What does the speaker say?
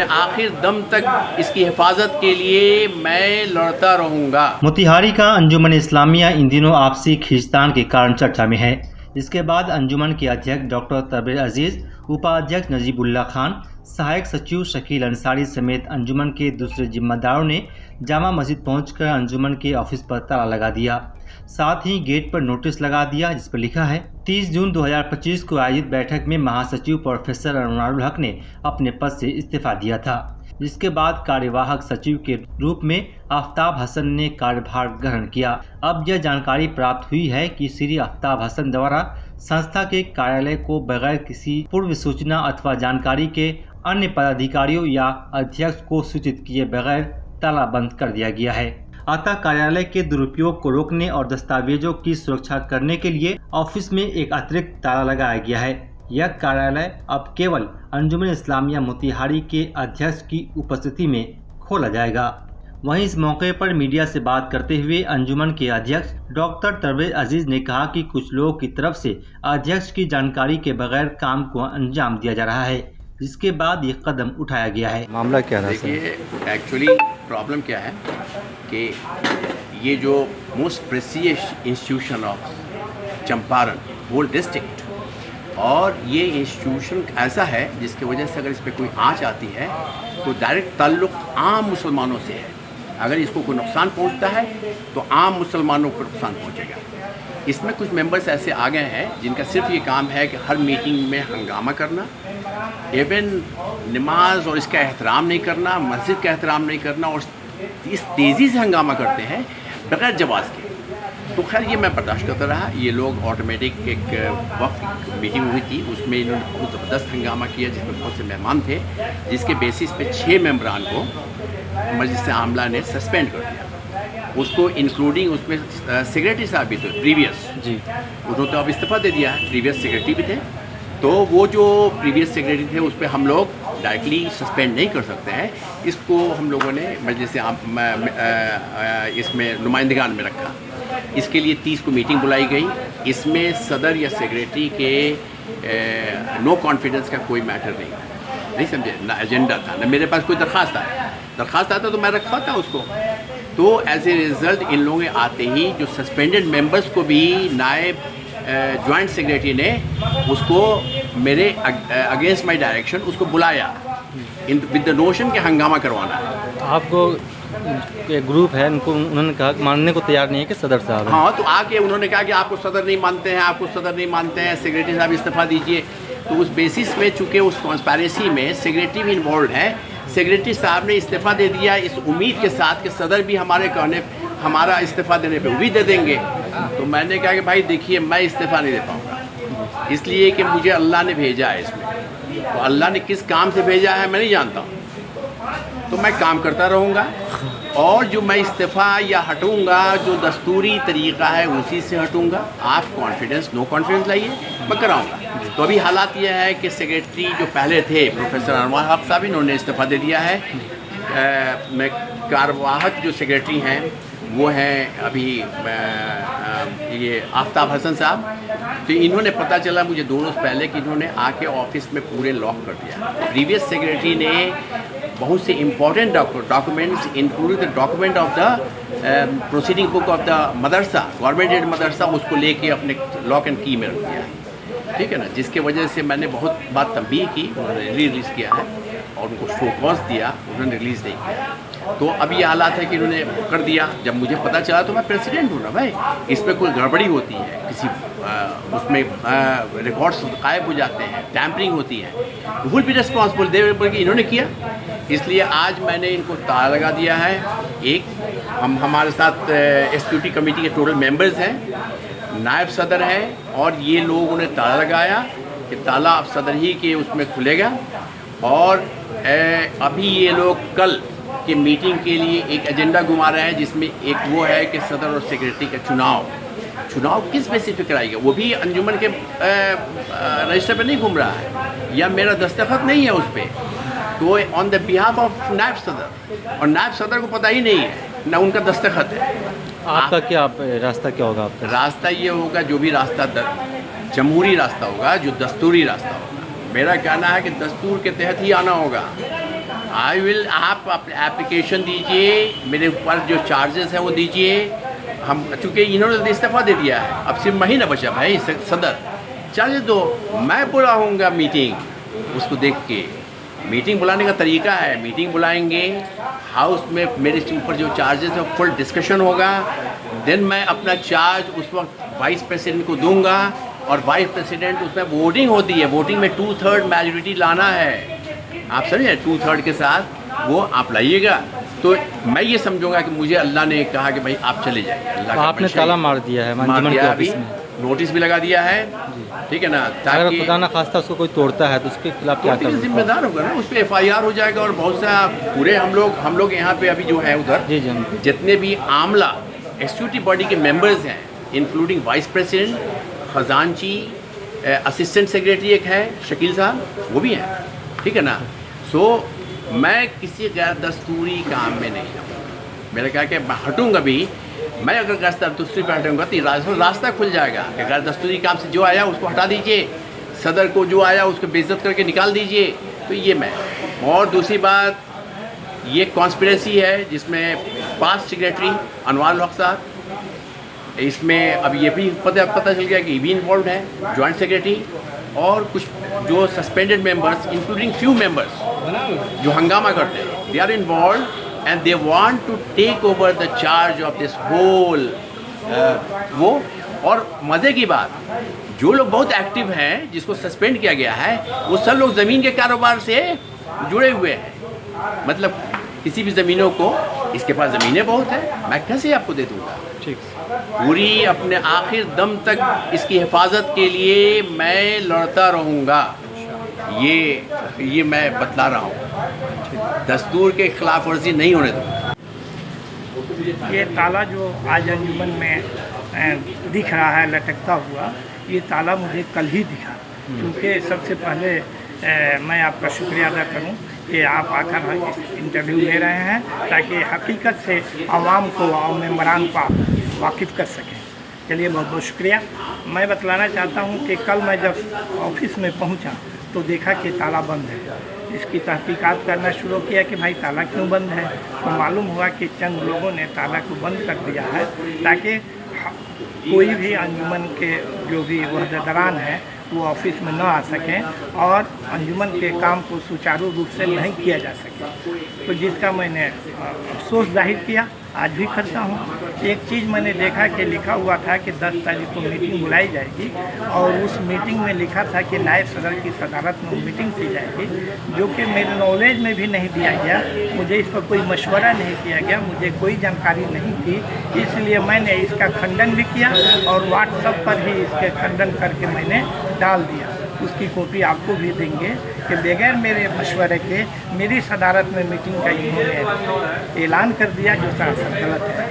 अपने आखिर दम तक इसकी हिफाजत के लिए मैं लड़ता रहूँगा। मोतिहारी का अंजुमन इस्लामिया इन दिनों आपसी खींचतान के कारण चर्चा में है। इसके बाद अंजुमन के अध्यक्ष डॉक्टर तबरेज़ अजीज़, उपाध्यक्ष नजीबुल्लाह खान, सहायक सचिव शकील अंसारी समेत अंजुमन के दूसरे जिम्मेदारों ने जामा मस्जिद पहुंचकर अंजुमन के ऑफिस पर ताला लगा दिया। साथ ही गेट पर नोटिस लगा दिया जिस पर लिखा है 30 जून 2025 को आयोजित बैठक में महासचिव प्रोफेसर अनवारुल हक ने अपने पद से इस्तीफा दिया था। जिसके बाद कार्यवाहक सचिव के रूप में आफ्ताब हसन ने कार्यभार ग्रहण किया। अब यह जानकारी प्राप्त हुई है कि श्री आफ्ताब हसन द्वारा संस्था के कार्यालय को बगैर किसी पूर्व सूचना अथवा जानकारी के अन्य पदाधिकारियों या अध्यक्ष को सूचित किए बगैर ताला बंद कर दिया गया है। अतः कार्यालय के दुरुपयोग को रोकने और दस्तावेजों की सुरक्षा करने के लिए ऑफिस में एक अतिरिक्त ताला लगाया गया है। यह कार्यालय अब केवल अंजुमन इस्लामिया मोतिहारी के अध्यक्ष की उपस्थिति में खोला जाएगा। वहीं इस मौके पर मीडिया से बात करते हुए अंजुमन के अध्यक्ष डॉक्टर तबरेज़ अजीज़ ने कहा कि कुछ लोगों की तरफ से अध्यक्ष की जानकारी के बगैर काम को अंजाम दिया जा रहा है, जिसके बाद ये कदम उठाया गया है। मामला क्या है? देखिए, एक्चुअली प्रॉब्लम क्या है कि ये जो most prestigious institution of Champaran whole district, और ये इंस्टीट्यूशन ऐसा है जिसकी वजह से अगर इस पर कोई आँच आती है तो डायरेक्ट ताल्लुक़ आम मुसलमानों से है। अगर इसको कोई नुकसान पहुंचता है तो आम मुसलमानों को नुकसान पहुंचेगा। इसमें कुछ मेंबर्स ऐसे आ गए हैं जिनका सिर्फ ये काम है कि हर मीटिंग में हंगामा करना, इवन नमाज और इसका एहतराम नहीं करना, मस्जिद का एहतराम नहीं करना, और इस तेज़ी से हंगामा करते हैं बग़ैर जवाज़ के। तो खैर ये मैं बर्दाश्त करता रहा। ये लोग ऑटोमेटिक एक वक्त मीटिंग हुई थी, उसमें इन्होंने बहुत ज़बरदस्त हंगामा किया जिसमें बहुत से मेहमान थे, जिसके बेसिस पे 6 मेंबरान को मजलिस आमला ने सस्पेंड कर दिया। उसको इंक्लूडिंग उसमें सेक्रेटरी साहब भी थे प्रीवियस जी, उन्होंने तो अब इस्तीफ़ा दे दिया है। प्रीवियस सेक्रेटरी भी थे, तो वो जो प्रीवियस सेक्रेटरी थे उस पर हम लोग डायरेक्टली सस्पेंड नहीं कर सकते हैं। इसको हम लोगों ने मजलिस इसमें नुमाइंदगान में रखा। इसके लिए 30 को मीटिंग बुलाई गई। इसमें सदर या सेक्रेटरी के नो कॉन्फिडेंस का कोई मैटर नहीं समझे, ना एजेंडा था, ना मेरे पास कोई दरख्वास्त आता तो मैं रखा था उसको। तो एज ए रिज़ल्ट इन लोगों के आते ही जो सस्पेंडेड मेंबर्स को भी नायब जॉइंट सेक्रेटरी ने उसको मेरे अगेंस्ट माय डायरेक्शन उसको बुलाया विद द नोशन के हंगामा करवाना है। आपको एक ग्रुप है, उनको उन्होंने कहा मानने को तैयार नहीं है कि सदर साहब है। हाँ, तो आके उन्होंने कहा कि आपको सदर नहीं मानते हैं, सेक्रेटरी साहब इस्तीफ़ा दीजिए। तो उस बेसिस में चूँकि उस कॉन्स्पायरेसी में सेक्रेटरी भी इन्वॉल्व है, सेक्रेटरी साहब ने इस्तीफ़ा दे दिया इस उम्मीद के साथ कि सदर भी हमारा इस्तीफ़ा देने पे वो भी दे देंगे। तो मैंने कहा कि भाई देखिए, मैं इस्तीफ़ा नहीं दे पाऊँगा, इसलिए कि मुझे अल्लाह ने भेजा है इसमें। तो अल्लाह ने किस काम से भेजा है मैं नहीं जानता, तो मैं काम करता रहूँगा, और जो मैं इस्तीफ़ा या हटूँगा जो दस्तूरी तरीक़ा है उसी से हटूँगा। आप नो कॉन्फिडेंस लाइए, मैं कराऊँगा। तो अभी हालात ये है कि सेक्रेटरी जो पहले थे प्रोफेसर अनवारुल हक साहब, इन्होंने इस्तीफ़ा दे दिया है। मैं कार्यवाहक जो सेक्रेटरी हैं वो हैं अभी ये आफ्ताब हसन साहब। तो इन्होंने पता चला मुझे 2 रोज़ पहले कि इन्होंने आके ऑफिस में पूरे लॉक कर दिया। प्रीवियस सेक्रेटरी ने बहुत से important documents including the document of the proceeding book of the madrasa, government aid madrasa, उसको लेके अपने लॉक एंड की में रख दिया, ठीक है ना। जिसके वजह से मैंने बहुत बात तंबीह की, उन्होंने रिलीज़ किया है और उनको शो कॉज दिया, उन्होंने रिलीज़ नहीं किया। तो अब ये हालात है कि इन्होंने कर दिया। जब मुझे पता चला तो मैं प्रेसिडेंट हूँ ना भाई, इसमें कोई गड़बड़ी होती है, किसी उसमें रिकॉर्ड्स गायब हो जाते हैं, टैम्परिंग होती है, विल बी रिस्पॉन्सिबल दे, बल्कि इन्होंने किया। इसलिए आज मैंने इनको ताला लगा दिया है। एक हमारे साथ एक्सिक्यूटिव कमेटी के टोटल मेंबर्स हैं, नायब सदर है, और ये लोग उन्हें ताला लगाया कि ताला अब सदर ही के उसमें खुलेगा। और अभी ये लोग कल की मीटिंग के लिए एक एजेंडा घुमा रहे हैं, जिसमें एक वो है कि सदर और सेक्रेटरी का चुनाव किस बेसिस पे कराएगा, वो भी अंजुमन के रजिस्टर पे नहीं घूम रहा है, या मेरा दस्तखत नहीं है उस पर, तो ऑन द बिहाफ ऑफ नायब सदर, और नायब सदर को पता ही नहीं है, ना उनका दस्तखत है। आपका क्या रास्ता क्या होगा? आपका रास्ता ये होगा, जो भी रास्ता जमहूरी रास्ता होगा, जो दस्तूरी रास्ता होगा। मेरा कहना है कि दस्तूर के तहत ही आना होगा। आई विल, आप एप्लीकेशन दीजिए, मेरे ऊपर जो चार्जेस है वो दीजिए। हम चूँकि इन्होंने इस्तीफ़ा दे दिया है, अब सिर्फ महीना बचा भाई सदर, चार्जेस दो, मैं बुलाऊँगा मीटिंग। उसको देख के मीटिंग बुलाने का तरीका है, मीटिंग बुलाएंगे, हाउस में मेरे ऊपर जो चार्जेस है फुल डिस्कशन होगा, देन मैं अपना चार्ज उस वक्त वाइस प्रेसिडेंट को दूंगा, और वाइस प्रेसिडेंट उसमें वोटिंग होती है, वोटिंग में 2/3 मेजॉरिटी लाना है, आप समझे, 2/3 के साथ वो आप लाइएगा। तो मैं ये समझूंगा कि मुझे अल्लाह ने कहा कि भाई आप चले जाइए। अल्लाह का आपने मंशा ताला है। मार दिया है मार अंजुमन दिया के अभी, ऑफिस में। नोटिस भी लगा दिया है, ठीक है ना, अगर ताकि खुदा ना खास्ता उसको कोई तोड़ता है तो उसके खिलाफ क्या करेंगे? जिम्मेदार होगा ना, उस पर FIR हो जाएगा। और बहुत सा पूरे हम लोग यहाँ पे अभी जो है उधर जी जी जितने भी आमला एग्जीक्यूटिव बॉडी के मेंबर्स हैं, इंक्लूडिंग वाइस प्रेसिडेंट, खजानची, असिस्टेंट सेक्रेटरी एक है शकील साहब, वो भी हैं, ठीक है ना। सो मैं किसी गैर दस्तूरी काम में नहीं हूँ। मेरा क्या कि मैं हटूँगा भी, मैं अगर गैर दस्तूरी पर हटूँगा तो रास्ता खुल जाएगा कि गैर दस्तूरी काम से जो आया उसको हटा दीजिए, सदर को जो आया उसको बेइज्जत करके निकाल दीजिए। तो ये मैं, और दूसरी बात, ये कॉन्स्पिरेसी है जिसमें पास्ट सेक्रेटरी अनवार हक साहब, इसमें अब ये भी पता चल गया कि ये भी इन्वॉल्व है, जॉइंट सेक्रेटरी, और कुछ जो suspended members including few members जो हंगामा करते हैं, they are involve and they want to take over the charge of this whole वो। और मज़े की बात, जो लोग बहुत एक्टिव हैं जिसको सस्पेंड किया गया है, वो सब लोग ज़मीन के कारोबार से जुड़े हुए हैं। मतलब किसी भी ज़मीनों को, इसके पास ज़मीनें बहुत हैं, मैं कैसे आपको दे दूँगा, ठीक। पूरी अपने आखिर दम तक इसकी हिफाजत के लिए मैं लड़ता रहूँगा, ये मैं बतला रहा हूँ, दस्तूर के खिलाफ वर्जी नहीं होने दूँगा। ये ताला जो आज अंजुमन में दिख रहा है लटकता हुआ, ये ताला मुझे कल ही दिखा, क्योंकि सबसे पहले मैं आपका शुक्रिया अदा करूं कि आप आकर इंटरव्यू ले रहे हैं, ताकि हकीकत से आवाम को और मेम्बरान को वाकिफ़ कर सकें। चलिए, बहुत बहुत शुक्रिया। मैं बतलाना चाहता हूं कि कल मैं जब ऑफिस में पहुंचा तो देखा कि ताला बंद है। इसकी तहकीकात करना शुरू किया कि भाई ताला क्यों बंद है, तो मालूम हुआ कि चंद लोगों ने ताला को बंद कर दिया है ताकि कोई भी अंजुमन के जो भी वहदेदारान हैं वो ऑफिस में न आ सकें और अंजुमन के काम को सुचारू रूप से नहीं किया जा सके। तो जिसका मैंने अफसोस जाहिर किया, आज भी करता हूँ। एक चीज़ मैंने देखा कि लिखा हुआ था कि 10 तारीख को मीटिंग बुलाई जाएगी, और उस मीटिंग में लिखा था कि नायब सदर की सदारत में मीटिंग की जाएगी, जो कि मेरे नॉलेज में भी नहीं दिया गया। मुझे इस पर कोई मशवरा नहीं किया गया, मुझे कोई जानकारी नहीं थी, इसलिए मैंने इसका खंडन भी किया और व्हाट्सएप पर ही इसके खंडन करके मैंने डाल दिया। उसकी कॉपी आपको भी देंगे कि बगैर मेरे मशवरे के मेरी सदारत में मीटिंग का इन्होंने ऐलान कर दिया, जो सरासर गलत है।